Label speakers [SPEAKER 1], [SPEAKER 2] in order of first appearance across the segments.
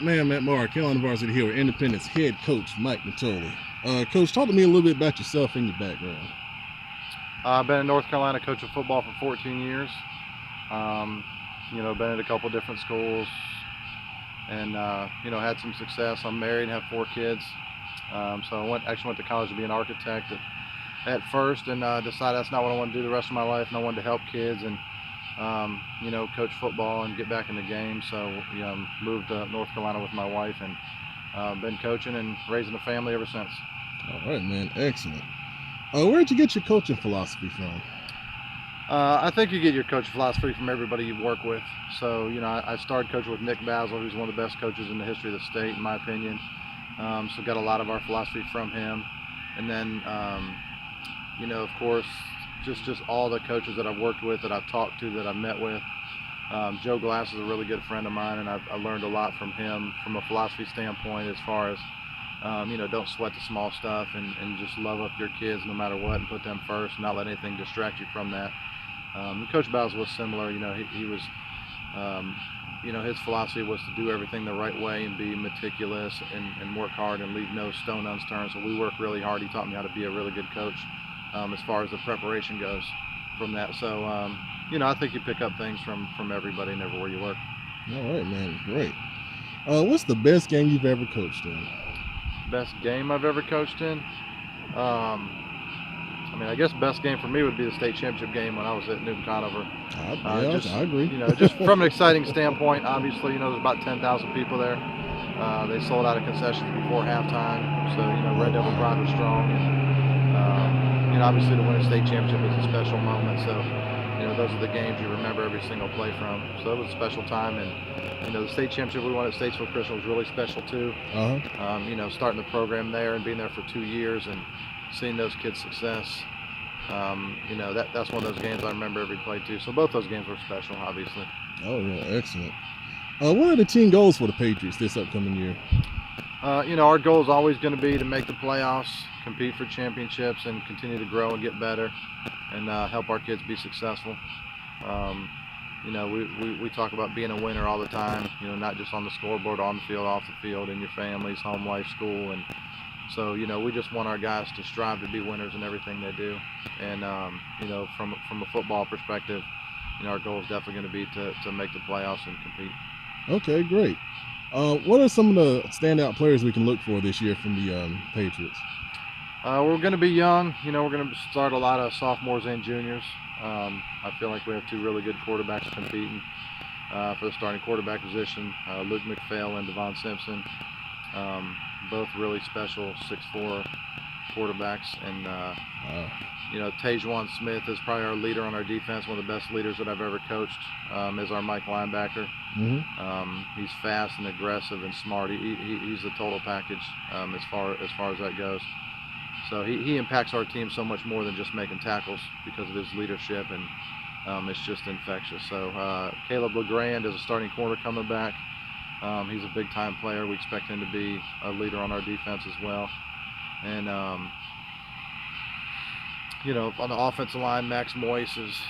[SPEAKER 1] Man, I'm at Mar, Carolina Varsity here with Independence head coach Mike Natoli. Coach, talk to me a little bit about yourself and your background.
[SPEAKER 2] I've been in North Carolina coaching football for 14 years. Been at a couple different schools and, had some success. I'm married and have 4 kids. So I actually went to college to be an architect at first and decided that's not what I want to do the rest of my life. And I wanted to help kids and, coach football and get back in the game. So, moved to North Carolina with my wife and been coaching and raising a family ever since.
[SPEAKER 1] All right, man. Excellent. Where'd you get your coaching philosophy from?
[SPEAKER 2] I think you get your coaching philosophy from everybody you work with. So, I started coaching with Nick Basil, who's one of the best coaches in the history of the state, in my opinion. So got a lot of our philosophy from him. And then, of course, just all the coaches that I've worked with, that I've talked to, that I've met with. Joe Glass is a really good friend of mine, and I learned a lot from him from a philosophy standpoint as far as, don't sweat the small stuff and just love up your kids no matter what and put them first and not let anything distract you from that. Coach Basil was similar. He was, his philosophy was to do everything the right way and be meticulous and work hard and leave no stone unturned. So we worked really hard. He taught me how to be a really good coach as far as the preparation goes from that. So, I think you pick up things from everybody and everywhere you work.
[SPEAKER 1] All right, man. Great. What's the best game you've ever coached in?
[SPEAKER 2] Best game I've ever coached in? I guess best game for me would be the state championship game when I was at Newton Conover.
[SPEAKER 1] I agree.
[SPEAKER 2] Just from an exciting standpoint, obviously, there's about 10,000 people there. They sold out of concessions before halftime, so Red Devil pride was strong. And, obviously, to win a state championship is a special moment. So, those are the games you remember every single play from. So it was a special time, and the state championship we won at Statesville Christian was really special too. Starting the program there and being there for 2 years and seeing those kids' success. That's one of those games I remember every play too. So both those games were special, obviously.
[SPEAKER 1] Oh yeah, excellent. What are the team goals for the Patriots this upcoming year?
[SPEAKER 2] Our goal is always going to be to make the playoffs, compete for championships, and continue to grow and get better, and help our kids be successful. We talk about being a winner all the time. Not just on the scoreboard, on the field, off the field, in your families, home life, school, and so we just want our guys to strive to be winners in everything they do. And from a football perspective, our goal is definitely going to be to make the playoffs and compete.
[SPEAKER 1] Okay, great. What are some of the standout players we can look for this year from the Patriots?
[SPEAKER 2] We're going to be young. We're going to start a lot of sophomores and juniors. I feel like we have 2 really good quarterbacks competing for the starting quarterback position. Luke McPhail and Devon Simpson. Both really special 6'4" quarterbacks. And, Tajuan Smith is probably our leader on our defense, one of the best leaders that I've ever coached, is our Mike linebacker. He's fast and aggressive and smart. He's the total package as far as that goes. So he impacts our team so much more than just making tackles because of his leadership, and it's just infectious. So Caleb LeGrand is a starting corner coming back. He's a big-time player. We expect him to be a leader on our defense as well. And, on the offensive line, Max Moyes is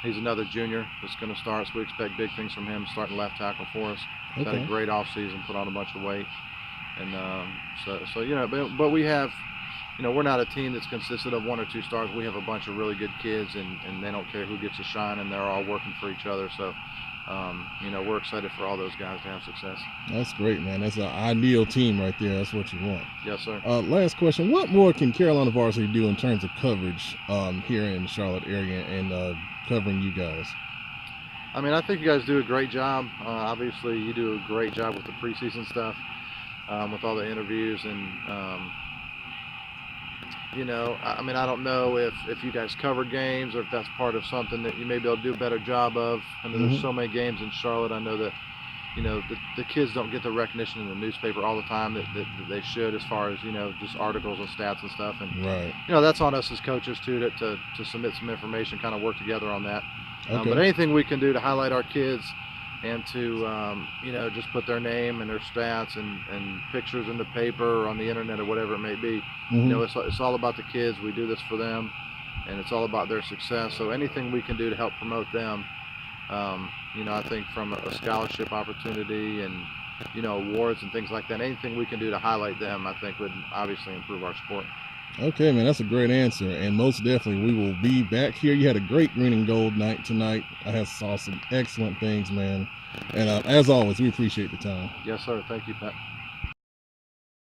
[SPEAKER 2] he's another junior that's going to start, so we expect big things from him starting left tackle for us. He's had a great offseason, put on a bunch of weight. And but we have, we're not a team that's consisted of 1 or 2 stars. We have a bunch of really good kids, and they don't care who gets a shine, and they're all working for each other. So, we're excited for all those guys to have success.
[SPEAKER 1] That's great, man. That's an ideal team right there. That's what you want.
[SPEAKER 2] Yes, sir.
[SPEAKER 1] Last question. What more can Carolina Varsity do in terms of coverage here in the Charlotte area and covering you guys?
[SPEAKER 2] I think you guys do a great job. Obviously, you do a great job with the preseason stuff. With all the interviews and, I don't know if you guys cover games or if that's part of something that you may be able to do a better job of. There's so many games in Charlotte. I know that, the kids don't get the recognition in the newspaper all the time that they should, as far as, just articles and stats and stuff. And,
[SPEAKER 1] right.
[SPEAKER 2] That's on us as coaches too, to submit some information, kind of work together on that.
[SPEAKER 1] Okay.
[SPEAKER 2] But anything we can do to highlight our kids and to just put their name and their stats and pictures in the paper or on the internet or whatever it may be. It's all about the kids. We do this for them, and it's all about their success. So anything we can do to help promote them, I think from a scholarship opportunity and awards and things like that. Anything we can do to highlight them, I think, would obviously improve our sport.
[SPEAKER 1] Okay, man, that's a great answer, and most definitely we will be back here. You had a great green and gold night tonight. I saw some excellent things, man, and as always, we appreciate the time.
[SPEAKER 2] Yes, sir. Thank you, Pat.